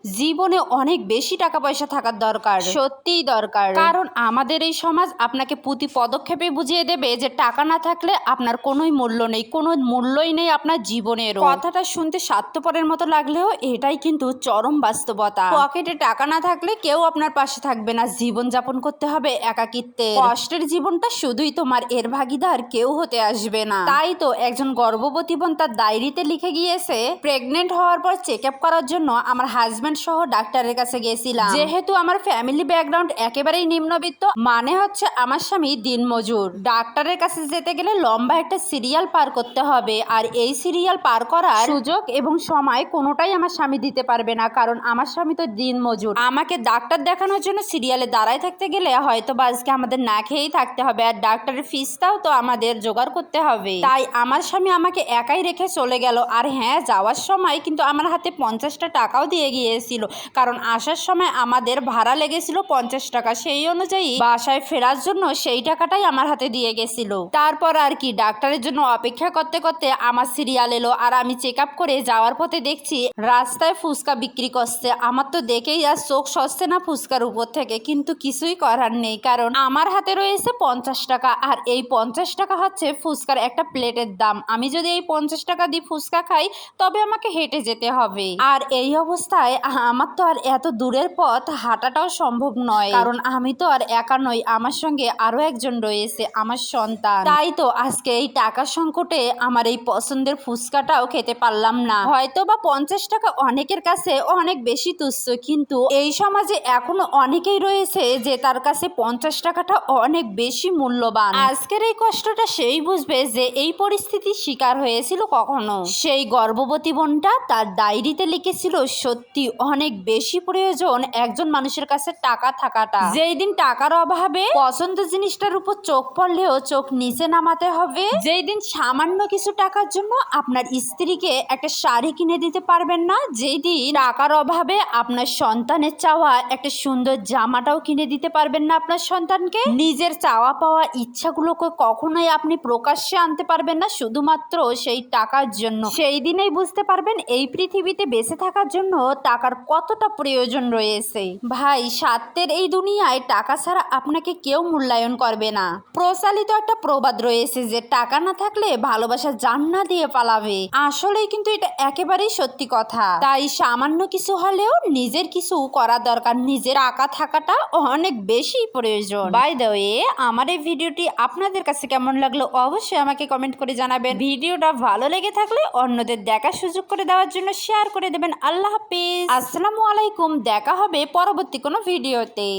জীবনে অনেক বেশি টাকা পয়সা থাকার দরকার, সত্যিই দরকার। কারণ আমাদের এই সমাজ আপনাকে প্রতি পদক্ষেপে বুঝিয়ে দেবে যে টাকা না থাকলে আপনার কোনোই মূল্য নেই, কোনো মূল্যই নেই আপনার জীবনের। কথাটা শুনতে স্বার্থপরের মতো লাগলেও এটাই কিন্তু চরম বাস্তবতা। পকেটে টাকা না থাকলে কেউ আপনার পাশে থাকবে না, জীবন যাপন করতে হবে একাকিত্বে। কষ্টের জীবনটা শুধুই তোমার, এর ভাগিদার কেউ হতে আসবে না। তাই তো একজন গর্ভবতী বোন তার ডায়েরিতে লিখে গিয়েছে, প্রেগনেন্ট হওয়ার পর চেক আপ করার জন্য আমার হাজবেন্ড সহ ডাক্তারের কাছে গেছিলাম। যেহেতু আমার ফ্যামিলি ব্যাকগ্রাউন্ড একেবারেই নিম্নবিত্ত, মানে হচ্ছে আমার স্বামী দিনমজুর, ডাক্তারের কাছে যেতে গেলে লম্বা একটা সিরিয়াল পার করতে হবে। আর এই সিরিয়াল পার করার সুযোগ এবং সময় কোনোটাই আমার স্বামী দিতে পারবে না, কারণ আমার স্বামী তো দিনমজুর। আমাকে ডাক্তার দেখানোর জন্য সিরিয়ালে দাঁড়ায় থাকতে গেলে হয়তো বা আজকে আমাদের না খেয়েই থাকতে হবে, আর ডাক্তারের ফিসটাও তো আমাদের জোগাড় করতে হবে। তাই আমার স্বামী আমাকে একাই রেখে চলে গেল। আর হ্যাঁ, যাওয়ার সময় কিন্তু আমার হাতে 50টা টাকাও দিয়ে গিয়েছিল, কারণ আসার সময় আমাদের ভাড়া লেগেছিল 50 টাকা, সেই অনুযায়ী বাসায় ফেরার জন্য সেই টাকাটাই আমার হাতে দিয়ে গেছিল। তারপর আর কি, ডাক্তারের জন্য অপেক্ষা করতে করতে আমার সিরিয়াল এলো, আর আমি চেক আপ করে যাওয়ার পথে দেখছি রাস্তায় ফুচকা বিক্রি করছে। আমার তো দেখেই আর চোখ সরছে না ফুচকার উপর থেকে, কিন্তু কিছুই করার নেই, কারণ আমার হাতে রয়েছে 50 টাকা, আর এই 50 টাকা হচ্ছে ফুচকার একটা প্লেটের দাম। আমি যদি এই 50 টাকা দিয়ে ফুচকা খাই তবে আমাকে হেঁটে যেতে হবে। আর এই অবস্থায় আমার তো আর এত দূরের পথ হাঁটাটাও সম্ভব নয়, কারণ আমি তো আর একা নই, আমার সঙ্গে আরো একজন রয়েছে, আমার সন্তান। তাই তো আজকে এই টাকার সংকটে আমার এই পছন্দের ফুচকাটাও খেতে পারলাম না। হয়তো বা 50 টাকা অনেকের কাছে অনেক বেশি তুচ্ছ, কিন্তু এই সমাজে এখনো অনেকেই রয়েছে যে তার কাছে 50 টাকাটা অনেক বেশি মূল্যবান। আজকের এই কষ্টটা সেই বুঝবে যে এই পরিস্থিতির শিকার হয়েছিল কখনো। সেই গর্ভবতী বোনটা তার ডায়েরিতে লিখেছিল, সত্যি অনেক বেশি প্রয়োজন একজন মানুষের কাছে টাকা থাকাটা। যেই দিন টাকার অভাবে পছন্দ জিনিসটার উপর চোখ পড়লেও চোখ নিচে নামাতে হবে, যেই দিন সামান্য কিছু টাকার জন্য আপনার স্ত্রীকে একটা শাড়ি কিনে দিতে পারবেন না, যেই দিন টাকার অভাবে আপনার সন্তানের চাওয়া একটা সুন্দর জামাটাও কিনে দিতে পারবেন না আপনার সন্তানকে, নিজের চাওয়া পাওয়া ইচ্ছাগুলোকে কখনোই আপনি প্রকাশ্যে আনতে পারবেন না শুধুমাত্র সেই টাকার জন্য, সেই দিনেই বুঝতে পারবেন এই পৃথিবীতে বেঁচে থাকার জন্য টাকার কতটা প্রয়োজন রয়েছে। ভাই, স্বার্থের এই দুনিয়ায় টাকা ছাড়া আপনাকে কেউ মূল্যায়ন করবে না। প্রচলিত একটা প্রবাদ রয়েছে যে টাকা না থাকলে ভালোবাসা জান্না দিয়ে পালাবে। আসলেই কিন্তু এটা একেবারেই সত্যি কথা। তাই সামান্য কিছু হলেও নিজের কিছু করা দরকার, নিজের টাকা থাকাটা অনেক বেশি প্রয়োজন। বাই দ্য ওয়ে, আমার এই ভিডিওটি আপনাদের কাছে কেমন লাগলো অবশ্যই আমাকে কমেন্ট করে জানাবেন। ভিডিওটা ভালো লেগে থাকলে অন্যদের দেখার সুযোগ করে দেওয়ার জন্য শেয়ার করে দেবেন। আল্লাহ হাফিজ, আসসালামু আলাইকুম। দেখা হবে পরবর্তী কোনো ভিডিওতে।